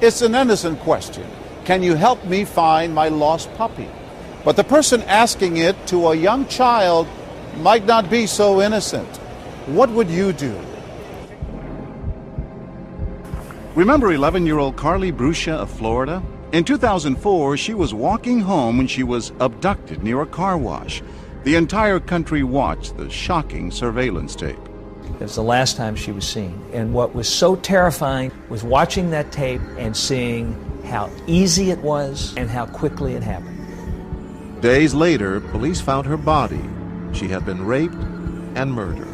It's an innocent question. Can you help me find my lost puppy? But the person asking it to a young child might not be so innocent. What would you do? Remember 11-year-old Carly Brucia of Florida? In 2004, she was walking home when she was abducted near a car wash. The entire country watched the shocking surveillance tape. It was the last time she was seen. And what was so terrifying was watching that tape and seeing how easy it was and how quickly it happened. Days later, police found her body. She had been raped and murdered.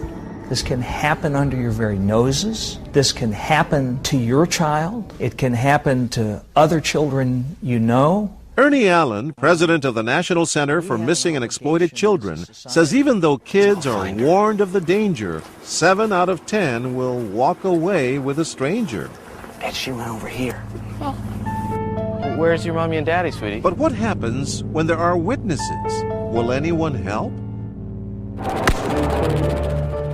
This can happen under your very noses. This can happen to your child. It can happen to other children you know. Ernie Allen, president of the National Center for Missing and Exploited Children, says even though kids are warned of the danger, 7 out of 10 will walk away with a stranger. And she went over here. Oh. Where's your mommy and daddy, sweetie? But what happens when there are witnesses? Will anyone help?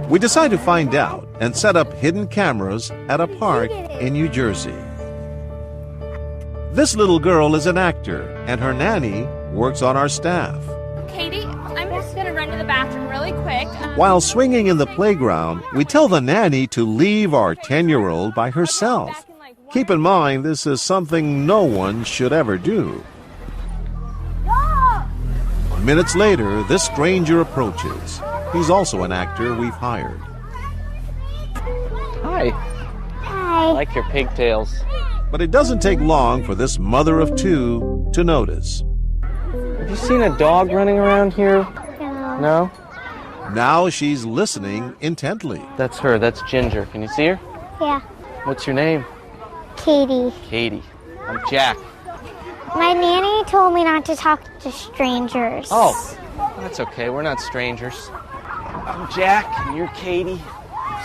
We decide to find out and set up hidden cameras at a park in New Jersey. This little girl is an actor, and her nanny works on our staff. Katie, I'm just going to run to the bathroom really quick. While swinging in the playground, we tell the nanny to leave our 10-year-old by herself. Keep in mind, this is something no one should ever do. Minutes later, this stranger approaches. He's also an actor we've hired. Hi. Hi. I like your pigtails. But it doesn't take long for this mother of 2 to notice. Have you seen a dog running around here? No? Now she's listening intently. That's her. That's Ginger. Can you see her? Yeah. What's your name? Katie. Katie. I'm Jack. My nanny told me not to talk to strangers. Oh, that's okay. We're not strangers. I'm Jack, and you're Katie.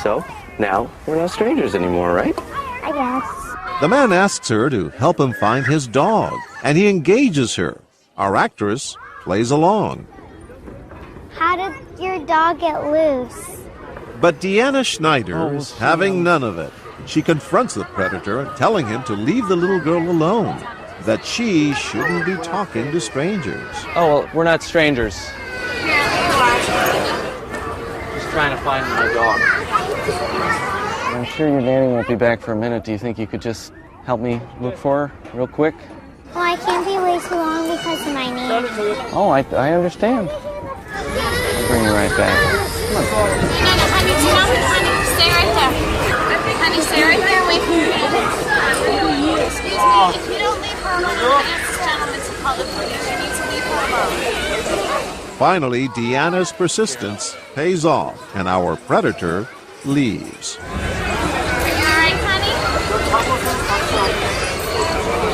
So, now we're not strangers anymore, right? I guess. The man asks her to help him find his dog, and he engages her. Our actress plays along. How did your dog get loose? But Deanna Schneider is having none of it. She confronts the predator, telling him to leave the little girl alone, that she shouldn't be talking to strangers. Oh, well, we're not strangers. Just trying to find my dog. I'm sure your nanny won't be back for a minute. Do you think you could just help me look for her real quick? Well, I can't be away too long because of my nanny. Oh, I understand. I'll bring you right back. Come on. Honey, stay right there. Honey, stay right there. Wait for me. Excuse me. If you don't leave her alone, I'm going to ask this gentleman to call the police. You need to leave her alone. Finally, Deanna's persistence pays off, and our predator leaves. Are you all right, honey?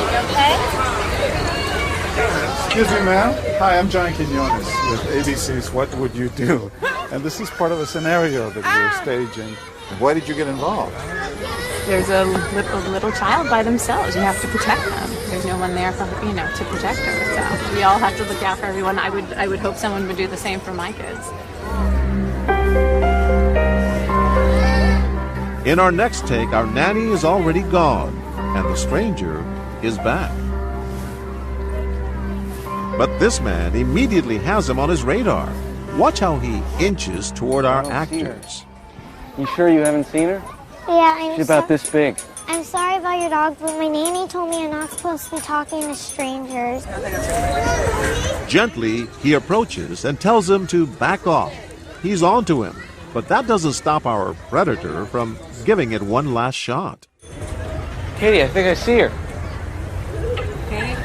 You okay? Excuse me, ma'am. Hi, I'm John Quinones with ABC's What Would You Do? And this is part of a scenario that we're staging. Why did you get involved? There's a little child by themselves. You have to protect them. There's no one there for, to protect her. So we all have to look out for everyone. I would hope someone would do the same for my kids. In our next take, our nanny is already gone, and the stranger is back. But this man immediately has him on his radar. Watch how he inches toward our actors. You sure you haven't seen her? Yeah, She's about this big. I'm sorry about your dog, but my nanny told me I'm not supposed to be talking to strangers. Gently, he approaches and tells him to back off. He's onto him, but that doesn't stop our predator from giving it one last shot. Katie, I think I see her. Katie?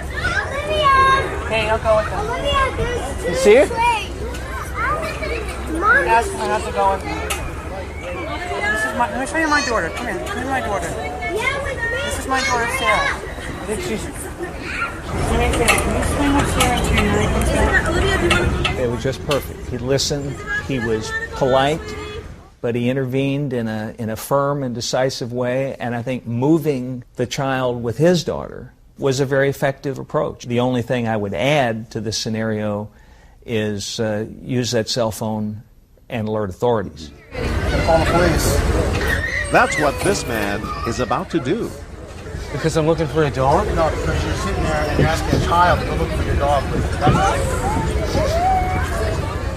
Hey, I'll go with them. Olivia, You see her? Yes, I have to go with them. Let me show you my daughter. Come here. Come here, my daughter. This is my daughter, Sarah. I think she's... It was just perfect. He listened. He was polite, but he intervened in a firm and decisive way. And I think moving the child with his daughter was a very effective approach. The only thing I would add to this scenario is use that cell phone and alert authorities. Call the police. That's what this man is about to do. Because I'm looking for a dog? No, because you're sitting there and you're asking a child to go look for your dog.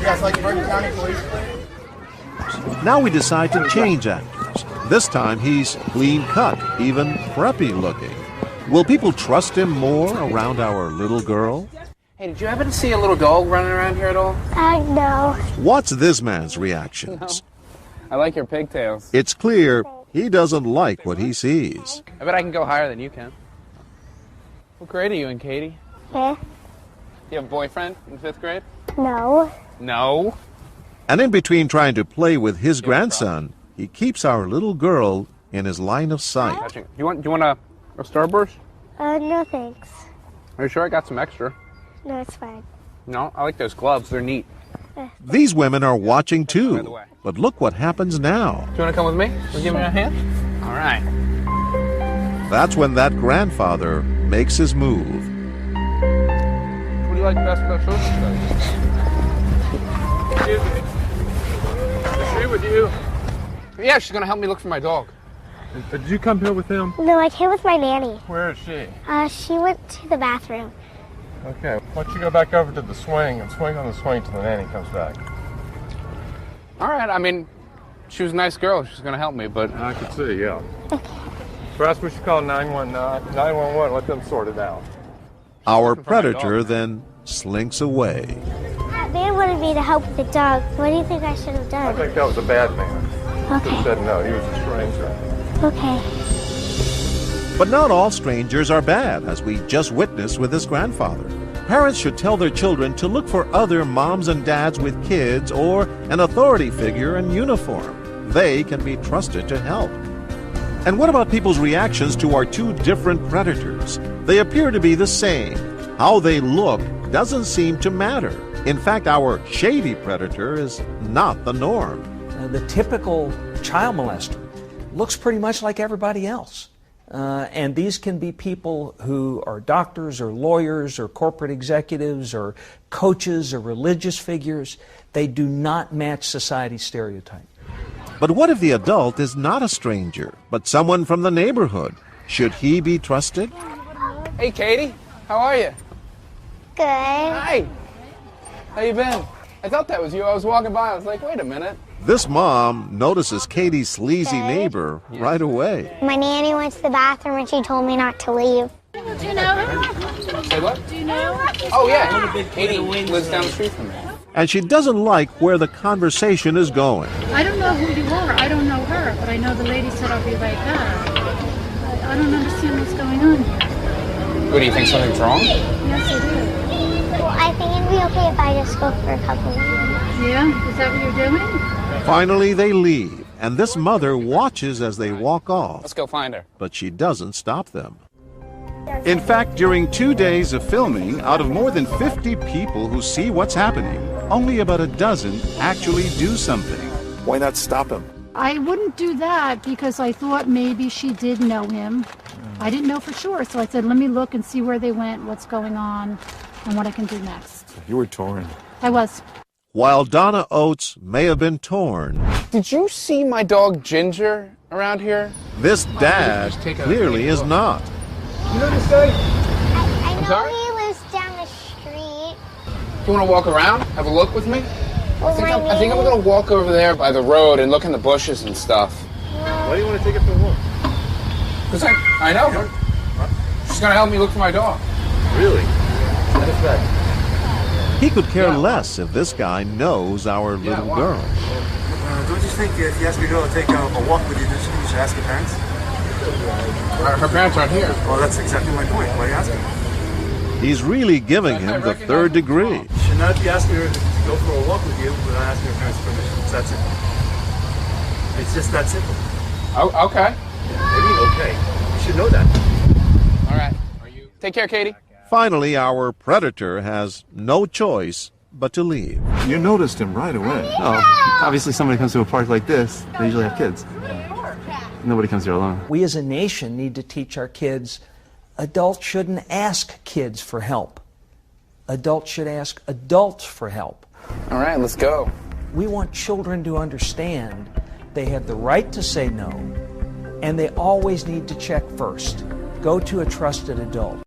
Yeah, it's like Bergen County Police. Now we decide to change actors. This time he's clean cut, even preppy looking. Will people trust him more around our little girl? Hey, did you happen to see a little dog running around here at all? No. What's this man's reactions? I like your pigtails. It's clear he doesn't like what he sees. I bet I can go higher than you can. What grade are you in, Katie? Yeah. You have a boyfriend in 5th grade? No. No. And in between trying to play with his grandson, he keeps our little girl in his line of sight. Do you want a Starburst? No thanks. Are you sure I got some extra? No, it's fine. No, I like those gloves. They're neat. These women are watching too. But look what happens now. Do you want to come with me? Will you give me a hand? All right. That's when that grandfather makes his move. What do you like best about social studies? Excuse me. Is she with you? Yeah, she's going to help me look for my dog. Did you come here with him? No, I came with my nanny. Where is she? She went to the bathroom. Okay, why don't you go back over to the swing and swing on the swing till the nanny comes back. All right, I mean, she was a nice girl. She's going to help me, but... I could see, yeah. Perhaps we should call 911, let them sort it out. Our predator then slinks away. That man wanted me to help with the dog. What do you think I should have I done? think that was a bad man. Okay. He said no, he was a stranger. Okay. But not all strangers are bad, as we just witnessed with this grandfather. Parents should tell their children to look for other moms and dads with kids or an authority figure in uniform. They can be trusted to help. And what about people's reactions to our two different predators? They appear to be the same. How they look doesn't seem to matter. In fact, our shady predator is not the norm. The typical child molester looks pretty much like everybody else. And these can be people who are doctors or lawyers or corporate executives or coaches or religious figures. They do not match society's stereotype. But what if the adult is not a stranger, but someone from the neighborhood? Should he be trusted? Hey, Katie. How are you? Good. Hi. How you been? I thought that was you. I was walking by. I was like, wait a minute. This mom notices Katie's sleazy neighbor right away. My nanny went to the bathroom and she told me not to leave. Do you know her? Say what? Do you know her? Oh, yeah. Katie lives down the street from me. And she doesn't like where the conversation is going. I don't know who you are. I don't know her, but I know the lady said I'll be right back. I don't understand what's going on here. What, do you think something's wrong? Yes, I do. Well, I think it'd be okay if I just go for a couple of minutes. Yeah? Is that what you're doing? Finally, they leave, and this mother watches as they walk off. Let's go find her. But she doesn't stop them. In fact, during 2 days of filming, out of more than 50 people who see what's happening, only about a dozen actually do something. Why not stop him? I wouldn't do that because I thought maybe she did know him. I didn't know for sure, so I said, let me look and see where they went, what's going on, and what I can do next. You were torn. I was. While Donna Oates may have been torn, Did you see my dog Ginger around here? this dad clearly is not. You know this guy? I know sorry? he lives down the street. You want to walk around? Have a look with me? Well, I think I'm going to walk over there by the road and look in the bushes and stuff. Why do you want to take it for a walk? Because I know her. She's going to help me look for my dog. Really? What is that? He could care less if this guy knows our little girl. Don't you think if you ask your girl to take a walk with you, don't you think you should ask your parents? Her parents aren't here. Well, that's exactly my point. Why are you asking? He's really giving him the third degree. You should not be asking her to go for a walk with you without asking your parents' permission. It's that simple. It's just that simple. Oh, okay. What do you mean, okay? You should know that. All right. Take care, Katie. Finally, our predator has no choice but to leave. You noticed him right away. Oh, obviously somebody comes to a park like this, they usually have kids. Nobody comes here alone. We as a nation need to teach our kids adults shouldn't ask kids for help. Adults should ask adults for help. All right, let's go. We want children to understand they have the right to say no, and they always need to check first. go to a trusted adult.